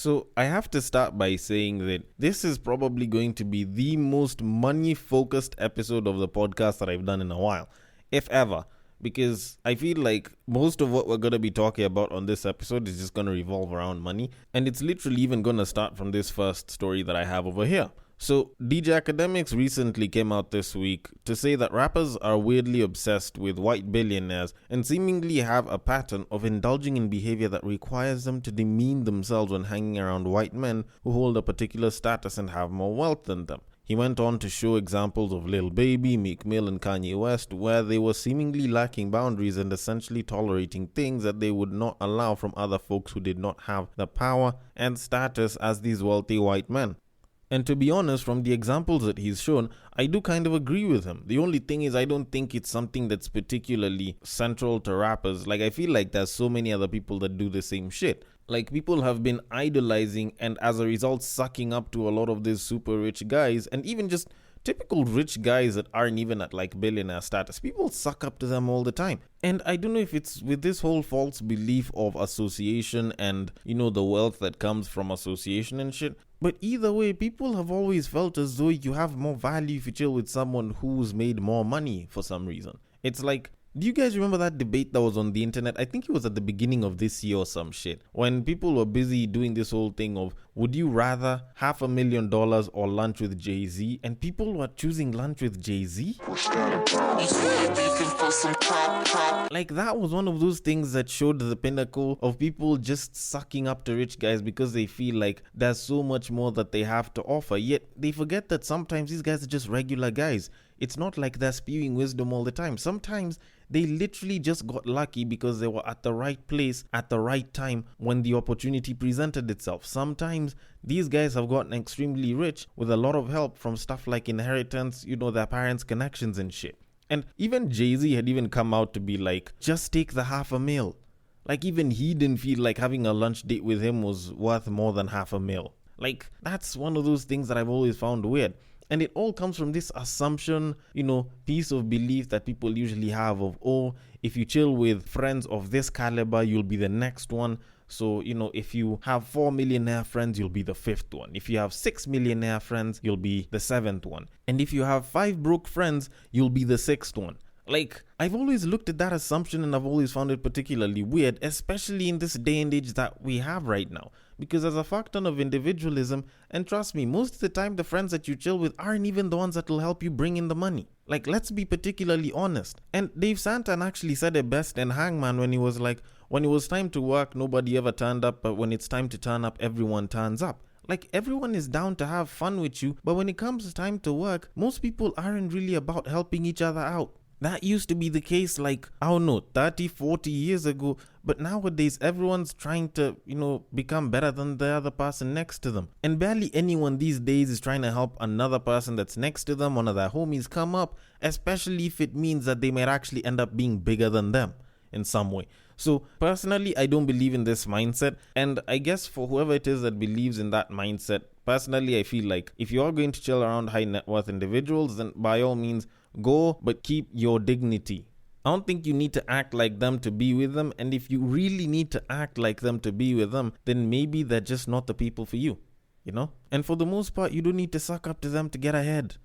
So I have to start by saying that this is probably going to be the most money-focused episode of the podcast that I've done in a while, if ever, because I feel like most of what we're going to be talking about on this episode is just going to revolve around money, and it's literally even going to start from this first story that I have over here. So, DJ Academics recently came out this week to say that rappers are weirdly obsessed with white billionaires and seemingly have a pattern of indulging in behavior that requires them to demean themselves when hanging around white men who hold a particular status and have more wealth than them. He went on to show examples of Lil Baby, Meek Mill, and Kanye West, where they were seemingly lacking boundaries and essentially tolerating things that they would not allow from other folks who did not have the power and status as these wealthy white men. And to be honest, from the examples that he's shown, I do kind of agree with him. The only thing is I don't think it's something that's particularly central to rappers. Like, I feel like there's so many other people that do the same shit. Like, people have been idolizing and as a result sucking up to a lot of these super rich guys, and even just typical rich guys that aren't even at like billionaire status. People suck up to them all the time. And I don't know if it's with this whole false belief of association and, the wealth that comes from association and shit. But either way, people have always felt as though you have more value if you chill with someone who's made more money for some reason. It's like, do you guys remember that debate that was on the internet? I think it was at the beginning of this year or some shit, when people were busy doing this whole thing of, would you rather $500,000 or lunch with Jay-Z? And people were choosing lunch with Jay-Z. Like, that was one of those things that showed the pinnacle of people just sucking up to rich guys because they feel like there's so much more that they have to offer. Yet they forget that sometimes these guys are just regular guys. It's not like they're spewing wisdom all the time. Sometimes they literally just got lucky because they were at the right place at the right time when the opportunity presented itself. Sometimes these guys have gotten extremely rich with a lot of help from stuff like inheritance, their parents' connections and shit. And even Jay-Z had even come out to be like, just take the $500,000. Like, even he didn't feel like having a lunch date with him was worth more than $500,000. Like, that's one of those things that I've always found weird. And it all comes from this assumption, piece of belief that people usually have of, if you chill with friends of this caliber, you'll be the next one. So, if you have 4 millionaire friends, you'll be the 5th one. If you have 6 millionaire friends, you'll be the 7th one. And if you have 5 broke friends, you'll be the 6th one. Like, I've always looked at that assumption and I've always found it particularly weird, especially in this day and age that we have right now. Because there's a fuck ton of individualism, and trust me, most of the time the friends that you chill with aren't even the ones that will help you bring in the money. Like, let's be particularly honest. And Dave Santan actually said it best in Hangman when he was like, when it was time to work, nobody ever turned up, but when it's time to turn up, everyone turns up. Like, everyone is down to have fun with you, but when it comes time to work, most people aren't really about helping each other out. That used to be the case, like, 30, 40 years ago. But nowadays, everyone's trying to, become better than the other person next to them. And barely anyone these days is trying to help another person that's next to them, one of their homies, come up, especially if it means that they might actually end up being bigger than them in some way. So personally, I don't believe in this mindset. And I guess for whoever it is that believes in that mindset, personally, I feel like if you are going to chill around high net worth individuals, then by all means, go, but keep your dignity. I don't think you need to act like them to be with them. And if you really need to act like them to be with them, then maybe they're just not the people for you, And for the most part, you don't need to suck up to them to get ahead,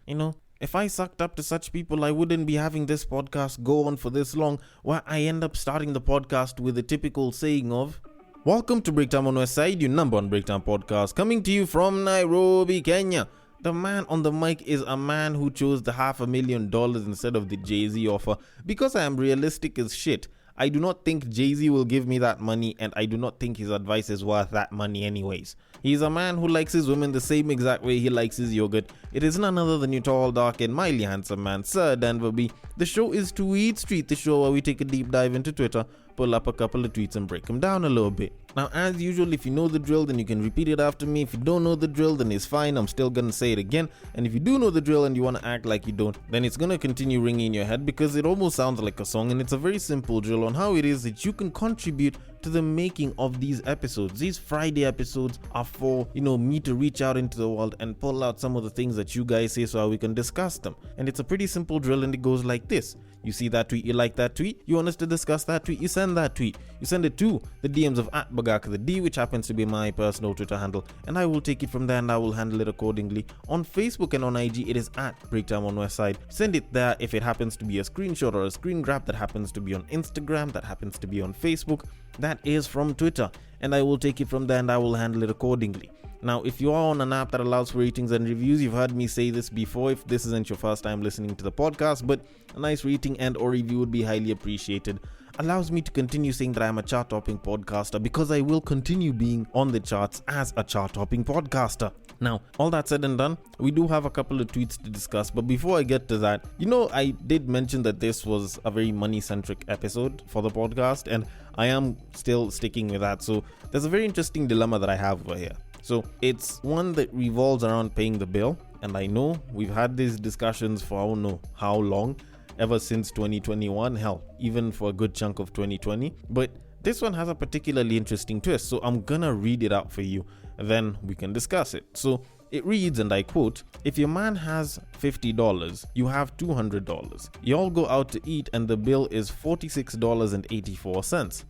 If I sucked up to such people, I wouldn't be having this podcast go on for this long, where I end up starting the podcast with the typical saying of, welcome to Breakdown on West Side, your number one breakdown podcast, coming to you from Nairobi, Kenya. The man on the mic is a man who chose the $500,000 instead of the Jay-Z offer because I am realistic as shit. I do not think Jay-Z will give me that money, and I do not think his advice is worth that money anyways. He's a man who likes his women the same exact way he likes his yogurt. It is none other than your tall, dark, and mildly handsome man, Sir Denver B. The show is Tweetstreet, the show where we take a deep dive into Twitter, pull up a couple of tweets and break them down a little bit. Now, as usual, if you know the drill, then you can repeat it after me. If you don't know the drill, then it's fine. I'm still gonna say it again. And if you do know the drill and you want to act like you don't, then it's gonna continue ringing in your head because it almost sounds like a song, and it's a very simple drill on how it is that you can contribute to the making of these episodes. These Friday episodes are for, me to reach out into the world and pull out some of the things that you guys say so we can discuss them. And it's a pretty simple drill, and it goes like this. You see that tweet, you like that tweet, you want us to discuss that tweet, you send that tweet. you send it to the DMs of @BagakaTheD, which happens to be my personal Twitter handle, and I will take it from there and I will handle it accordingly. On Facebook and on IG, it is @BreakTimeOnWestside. Send it there if it happens to be a screenshot or a screen grab that happens to be on Instagram, that happens to be on Facebook, that is from Twitter, and I will take it from there and I will handle it accordingly. Now, if you are on an app that allows for ratings and reviews, you've heard me say this before if this isn't your first time listening to the podcast, but a nice rating and or review would be highly appreciated. Allows me to continue saying that I'm a chart-topping podcaster, because I will continue being on the charts as a chart-topping podcaster. Now, all that said and done, we do have a couple of tweets to discuss, but before I get to that, I did mention that this was a very money-centric episode for the podcast, and I am still sticking with that. So there's a very interesting dilemma that I have over here. So it's one that revolves around paying the bill, and I know we've had these discussions for I don't know how long, ever since 2021, hell, even for a good chunk of 2020, but this one has a particularly interesting twist, so I'm gonna read it out for you, then we can discuss it. So it reads, and I quote, "If your man has $50, you have $200. You all go out to eat and the bill is $46.84.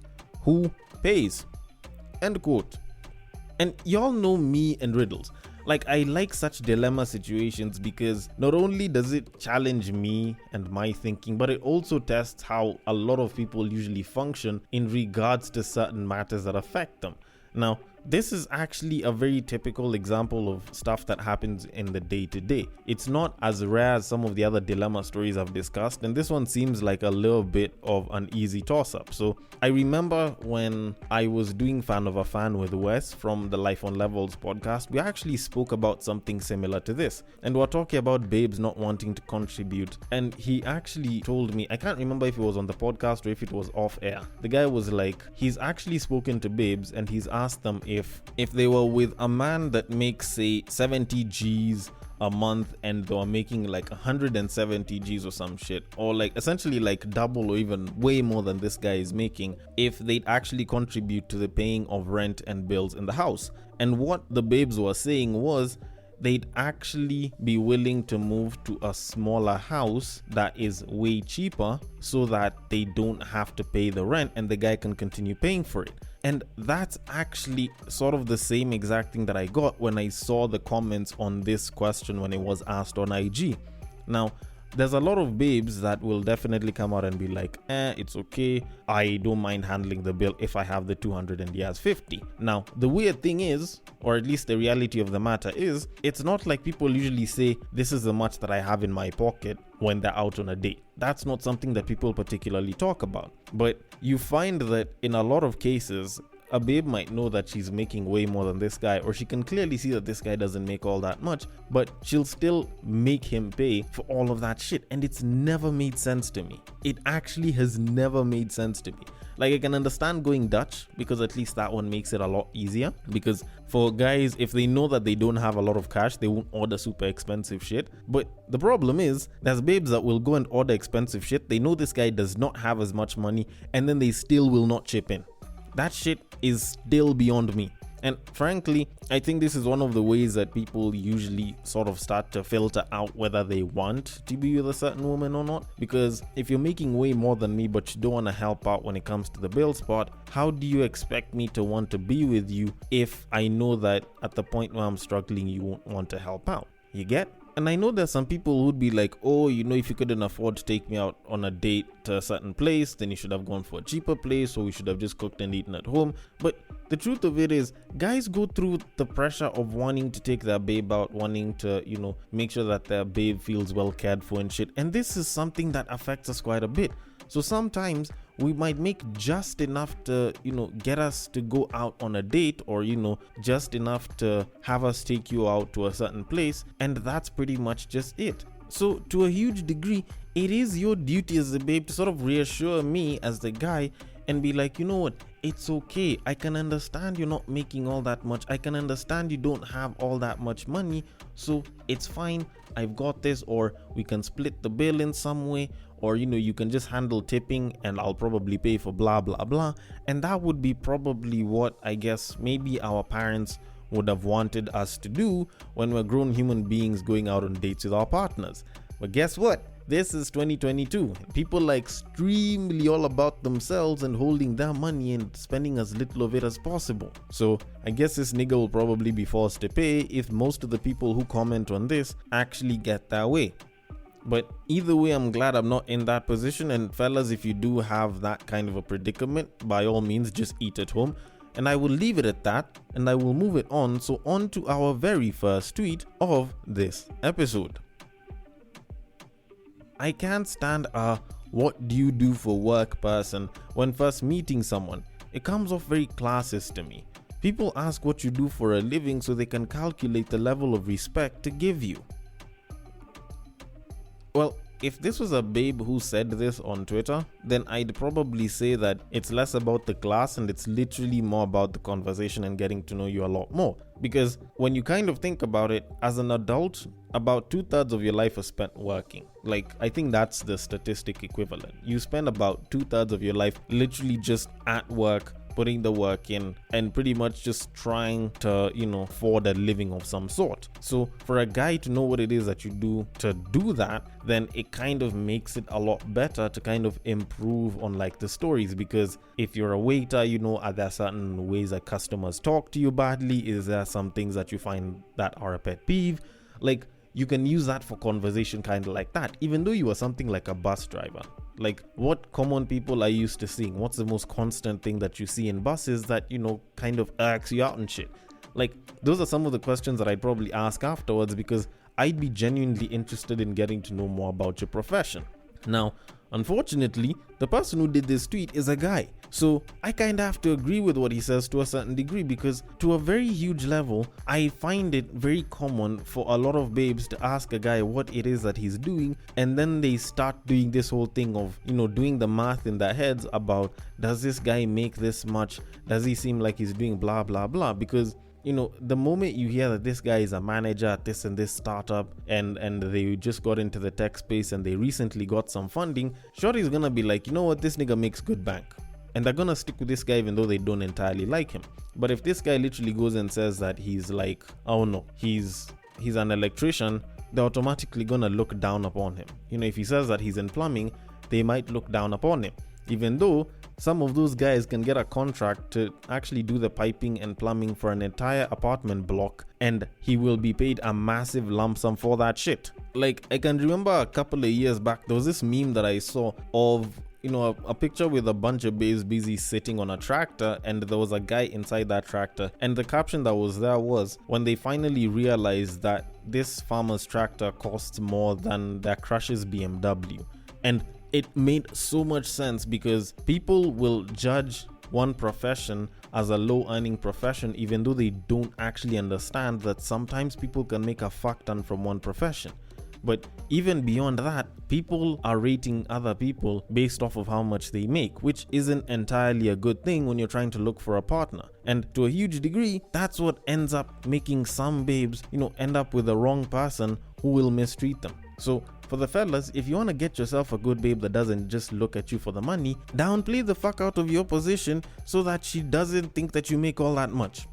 Who pays?" End quote. And y'all know me and riddles. Like, I like such dilemma situations because not only does it challenge me and my thinking, but it also tests how a lot of people usually function in regards to certain matters that affect them. Now, this is actually a very typical example of stuff that happens in the day-to-day. It's not as rare as some of the other dilemma stories I've discussed, and this one seems like a little bit of an easy toss-up. So I remember when I was doing Fan of a Fan with Wes from the Life on Levels podcast, we actually spoke about something similar to this, and we're talking about babes not wanting to contribute, and he actually told me, I can't remember if it was on the podcast or if it was off air, the guy was like, he's actually spoken to babes and he's asked them if they were with a man that makes, say, 70 G's a month and they were making like 170 G's or some shit, or like essentially like double or even way more than this guy is making, if they'd actually contribute to the paying of rent and bills in the house. And what the babes were saying was they'd actually be willing to move to a smaller house that is way cheaper so that they don't have to pay the rent and the guy can continue paying for it. And that's actually sort of the same exact thing that I got when I saw the comments on this question when it was asked on IG. Now, there's a lot of babes that will definitely come out and be like, it's okay, I don't mind handling the bill if I have the 200 and he has 50. Now, the weird thing is, or at least the reality of the matter is, it's not like people usually say, this is the much that I have in my pocket when they're out on a date. That's not something that people particularly talk about. But you find that in a lot of cases, a babe might know that she's making way more than this guy, or she can clearly see that this guy doesn't make all that much, but she'll still make him pay for all of that shit. And it's never made sense to me. It actually has never made sense to me. Like, I can understand going Dutch because at least that one makes it a lot easier, because for guys, if they know that they don't have a lot of cash, they won't order super expensive shit. But the problem is, there's babes that will go and order expensive shit. They know this guy does not have as much money, and then they still will not chip in. That shit is still beyond me. And frankly, I think this is one of the ways that people usually sort of start to filter out whether they want to be with a certain woman or not. Because if you're making way more than me but you don't want to help out when it comes to the bill spot, how do you expect me to want to be with you if I know that at the point where I'm struggling, you won't want to help out? You get? And I know there's some people who'd be like, oh, if you couldn't afford to take me out on a date to a certain place, then you should have gone for a cheaper place, or we should have just cooked and eaten at home. But the truth of it is, guys go through the pressure of wanting to take their babe out, wanting to, make sure that their babe feels well cared for and shit. And this is something that affects us quite a bit. So sometimes we might make just enough to, get us to go out on a date, or, just enough to have us take you out to a certain place. And that's pretty much just it. So to a huge degree, it is your duty as a babe to sort of reassure me as the guy and be like, you know what, it's okay. I can understand you're not making all that much. I can understand you don't have all that much money. So it's fine. I've got this, or we can split the bill in some way. Or, you can just handle tipping and I'll probably pay for blah, blah, blah. And that would be probably what I guess maybe our parents would have wanted us to do when we're grown human beings going out on dates with our partners. But guess what? this is 2022. People are extremely all about themselves and holding their money and spending as little of it as possible. So I guess this nigga will probably be forced to pay if most of the people who comment on this actually get their way. But either way, I'm glad I'm not in that position. And fellas, if you do have that kind of a predicament, by all means, just eat at home. And I will leave it at that, and I will move it on. So on to our very first tweet of this episode. I can't stand a "what do you do for work" person when first meeting someone. It comes off very classist to me. People ask what you do for a living so they can calculate the level of respect to give you. Well, if this was a babe who said this on Twitter, then I'd probably say that it's less about the class and it's literally more about the conversation and getting to know you a lot more. Because when you kind of think about it, as an adult, about 2/3 of your life is spent working. I think that's the statistic equivalent. You spend about 2/3 of your life literally just at work, putting the work in, and pretty much just trying to, afford a living of some sort. So for a guy to know what it is that you do to do that, then it kind of makes it a lot better to kind of improve on the stories. Because if you're a waiter, are there certain ways that customers talk to you badly? Is there some things that you find that are a pet peeve? You can use that for conversation kind of like that, even though you are something like a bus driver. What common people are used to seeing? What's the most constant thing that you see in buses that, kind of irks you out and shit? Those are some of the questions that I'd probably ask afterwards, because I'd be genuinely interested in getting to know more about your profession. Now, unfortunately, the person who did this tweet is a guy. So I kind of have to agree with what he says to a certain degree, because to a very huge level, I find it very common for a lot of babes to ask a guy what it is that he's doing, and then they start doing this whole thing of, doing the math in their heads about, does this guy make this much? Does he seem like he's doing blah, blah, blah? Because the moment you hear that this guy is a manager at this and this startup and they just got into the tech space and they recently got some funding, shorty's gonna be like, what, this nigga makes good bank. And they're gonna stick with this guy even though they don't entirely like him. But if this guy literally goes and says that he's he's an electrician, they're automatically gonna look down upon him. If he says that he's in plumbing, they might look down upon him. Even though some of those guys can get a contract to actually do the piping and plumbing for an entire apartment block, and he will be paid a massive lump sum for that shit. I can remember a couple of years back, there was this meme that I saw of a picture with a bunch of babes busy sitting on a tractor, and there was a guy inside that tractor, and the caption that was there was, when they finally realized that this farmer's tractor costs more than their crush's BMW. And it made so much sense, because people will judge one profession as a low earning profession even though they don't actually understand that sometimes people can make a fuck ton from one profession. But even beyond that, people are rating other people based off of how much they make, which isn't entirely a good thing when you're trying to look for a partner. And to a huge degree, that's what ends up making some babes, end up with the wrong person who will mistreat them. So for the fellas, if you want to get yourself a good babe that doesn't just look at you for the money, downplay the fuck out of your position so that she doesn't think that you make all that much.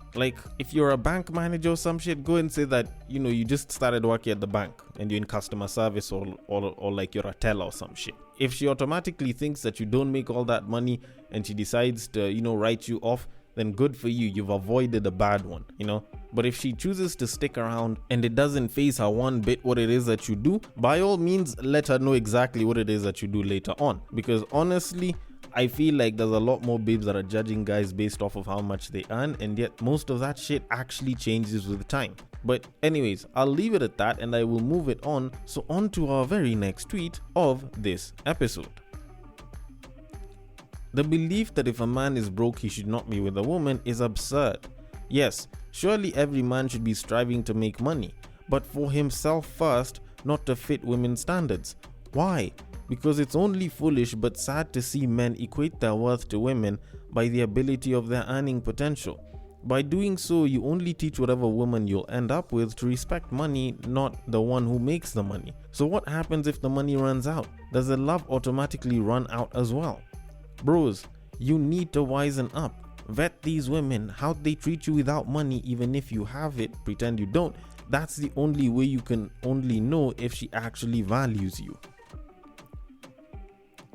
If you're a bank manager or some shit, go and say that, you just started working at the bank and you're in customer service or you're a teller or some shit. If she automatically thinks that you don't make all that money and she decides to, write you off, then good for you. You've avoided a bad one, But if she chooses to stick around and it doesn't faze her one bit what it is that you do, by all means, let her know exactly what it is that you do later on. Because honestly, I feel like there's a lot more babes that are judging guys based off of how much they earn, and yet most of that shit actually changes with time. But anyways, I'll leave it at that and I will move it on. So on to our very next tweet of this episode. The belief that if a man is broke he should not be with a woman is absurd. Yes, surely every man should be striving to make money, but for himself first, not to fit women's standards. Why? Because it's only foolish but sad to see men equate their worth to women by the ability of their earning potential. By doing so, you only teach whatever woman you'll end up with to respect money, not the one who makes the money. So what happens if the money runs out? Does the love automatically run out as well? Bros, you need to wisen up. Vet these women, how they treat you without money, even if you have it, pretend you don't. That's the only way you can only know if she actually values you.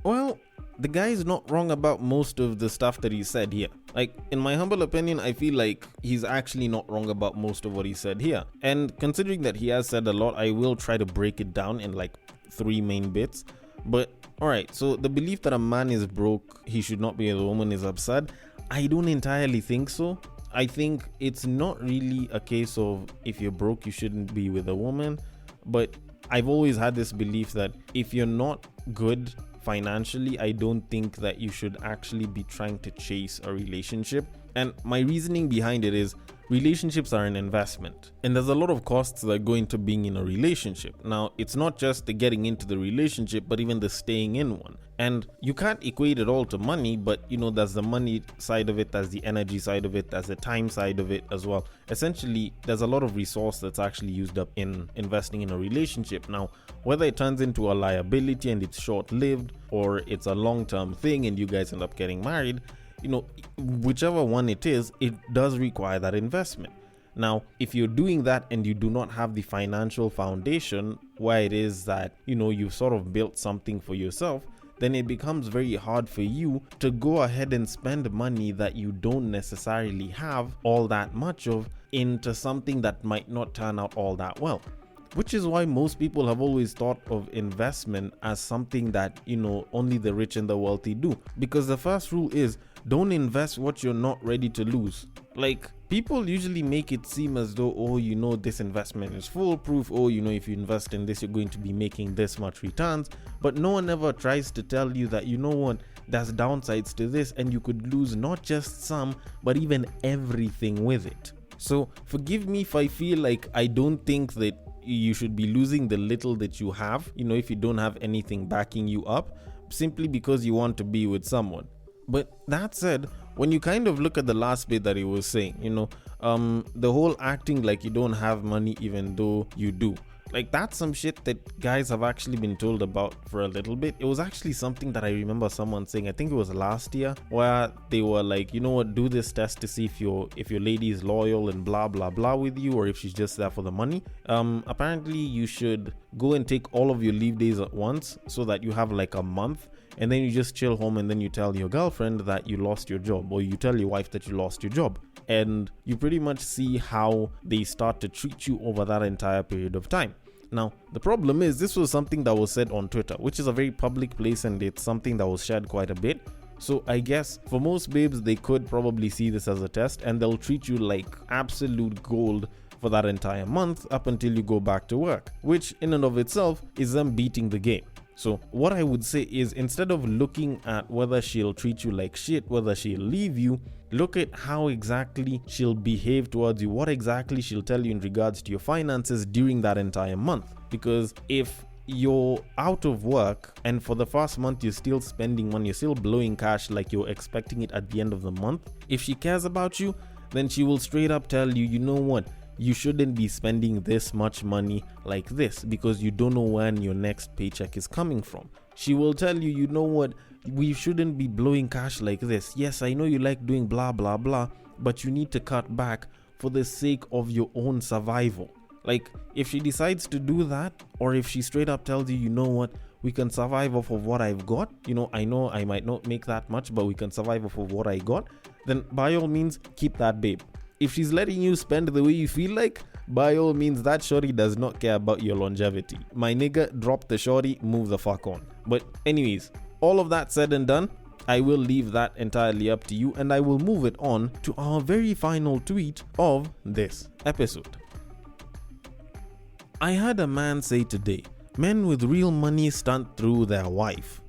Well, the guy is not wrong about most of the stuff that he said here. Like, in my humble opinion, I feel like he's actually not wrong about most of what he said here. And considering that he has said a lot, I will try to break it down in like 3 main bits. But alright, so the belief that a man is broke, he should not be with a woman is absurd. I don't entirely think so. I think it's not really a case of if you're broke, you shouldn't be with a woman. But I've always had this belief that if you're not good financially, I don't think that you should actually be trying to chase a relationship. And my reasoning behind it is relationships are an investment, and there's a lot of costs that go into being in a relationship. Now, it's not just the getting into the relationship, but even the staying in one. And you can't equate it all to money, but there's the money side of it, there's the energy side of it, there's the time side of it as well. Essentially, there's a lot of resource that's actually used up in investing in a relationship. Now, whether it turns into a liability and it's short-lived, or it's a long-term thing and you guys end up getting married, whichever one it is, it does require that investment. Now, if you're doing that and you do not have the financial foundation where it is that, you've sort of built something for yourself, then it becomes very hard for you to go ahead and spend money that you don't necessarily have all that much of into something that might not turn out all that well. Which is why most people have always thought of investment as something that, only the rich and the wealthy do. Because the first rule is, don't invest what you're not ready to lose. Like, people usually make it seem as though, this investment is foolproof. If you invest in this, you're going to be making this much returns. But no one ever tries to tell you that, there's downsides to this and you could lose not just some, but even everything with it. So forgive me if I feel like I don't think that you should be losing the little that you have, if you don't have anything backing you up, simply because you want to be with someone. But that said, when you kind of look at the last bit that he was saying, the whole acting like you don't have money even though you do, like, that's some shit that guys have actually been told about for a little bit. It was actually something that I remember someone saying, I think it was last year, where they were like, do this test to see if your lady is loyal and blah blah blah with you, or if she's just there for the money. Apparently you should go and take all of your leave days at once so that you have like a month, and then you just chill home, and then you tell your girlfriend that you lost your job, or you tell your wife that you lost your job, and you pretty much see how they start to treat you over that entire period of time. Now, the problem is, this was something that was said on Twitter, which is a very public place, and it's something that was shared quite a bit. So I guess for most babes, they could probably see this as a test, and they'll treat you like absolute gold for that entire month up until you go back to work, which in and of itself is them beating the game. So what I would say is, instead of looking at whether she'll treat you like shit, whether she'll leave you, look at how exactly she'll behave towards you, what exactly she'll tell you in regards to your finances during that entire month. Because if you're out of work and for the first month you're still spending money, you're still blowing cash like you're expecting it at the end of the month, if she cares about you, then she will straight up tell you, you shouldn't be spending this much money like this, because you don't know when your next paycheck is coming from. She will tell you, we shouldn't be blowing cash like this. Yes, I know you like doing blah blah blah, but you need to cut back for the sake of your own survival. Like, if she decides to do that, or if she straight up tells you, we can survive off of what I've got, I know I might not make that much, but we can survive off of what I got, then by all means, keep that babe. If she's letting you spend the way you feel like, by all means, that shorty does not care about your longevity. My nigga, drop the shorty, move the fuck on. But anyways, all of that said and done, I will leave that entirely up to you, and I will move it on to our very final tweet of this episode. I had a man say today, men with real money stunt through their wife.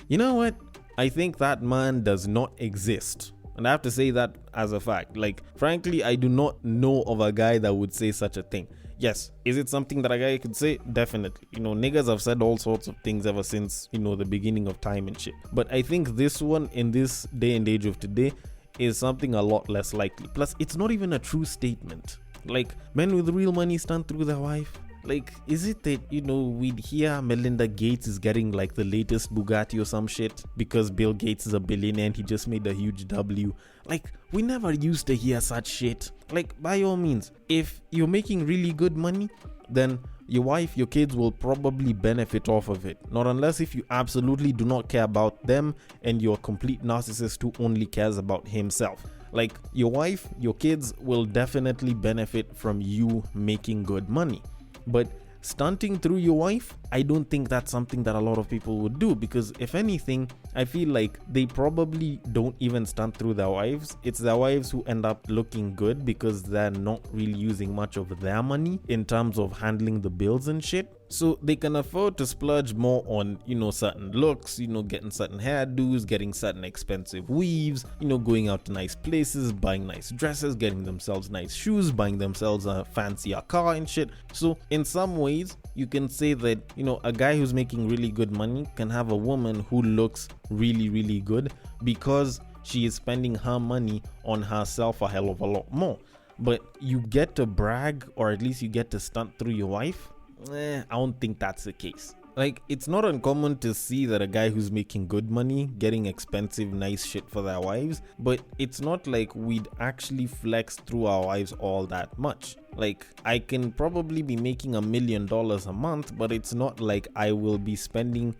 You know what? I think that man does not exist. And I have to say that as a fact. Like, frankly, I do not know of a guy that would say such a thing. Yes, is it something that a guy could say? Definitely. Niggas have said all sorts of things ever since, the beginning of time and shit. But I think this one, in this day and age of today, is something a lot less likely. Plus, it's not even a true statement. Like, men with real money stunt through their wife. Like, is it that, we'd hear Melinda Gates is getting like the latest Bugatti or some shit because Bill Gates is a billionaire and he just made a huge W? Like, we never used to hear such shit. Like, by all means, if you're making really good money, then your wife, your kids will probably benefit off of it. Not unless if you absolutely do not care about them and you're a complete narcissist who only cares about himself. Like, your wife, your kids will definitely benefit from you making good money. But stunting through your wife, I don't think that's something that a lot of people would do, because if anything, I feel like they probably don't even stunt through their wives. It's their wives who end up looking good because they're not really using much of their money in terms of handling the bills and shit. So they can afford to splurge more on, certain looks, getting certain hairdos, getting certain expensive weaves, going out to nice places, buying nice dresses, getting themselves nice shoes, buying themselves a fancier car and shit. So in some ways, you can say that, a guy who's making really good money can have a woman who looks really, really good because she is spending her money on herself a hell of a lot more. But you get to brag, or at least you get to stunt through your wife? I don't think that's the case. Like, it's not uncommon to see that a guy who's making good money getting expensive, nice shit for their wives, but it's not like we'd actually flex through our wives all that much. Like, I can probably be making $1 million a month, but it's not like I will be spending,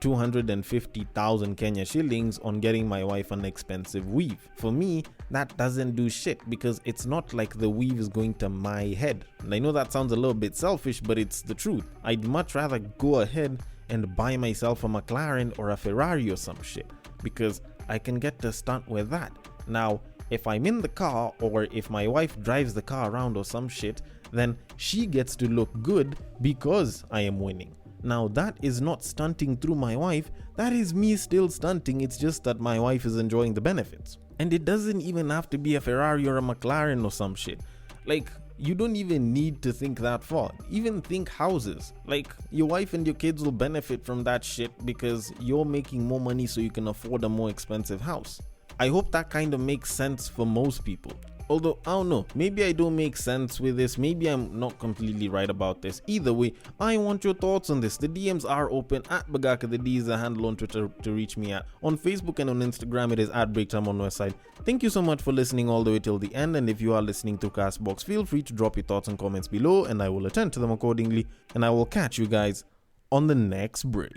250,000 Kenya shillings on getting my wife an expensive weave. For me, that doesn't do shit because it's not like the weave is going to my head. And I know that sounds a little bit selfish, but it's the truth. I'd much rather go ahead and buy myself a McLaren or a Ferrari or some shit because I can get to stunt with that. Now, if I'm in the car, or if my wife drives the car around or some shit, then she gets to look good because I am winning. Now, that is not stunting through my wife, that is me still stunting. It's just that my wife is enjoying the benefits. And it doesn't even have to be a Ferrari or a McLaren or some shit. Like, you don't even need to think that far. Even think houses. Like, your wife and your kids will benefit from that shit because you're making more money so you can afford a more expensive house. I hope that kind of makes sense for most people. Although, I don't know, maybe I don't make sense with this, maybe I'm not completely right about this. Either way, I want your thoughts on this. The DMs are open at Bagaka. The D is the handle on Twitter to reach me at. On Facebook and on Instagram, it is at Breaktime on Westside. Thank you so much for listening all the way till the end, and if you are listening through Castbox, feel free to drop your thoughts and comments below, and I will attend to them accordingly, and I will catch you guys on the next break.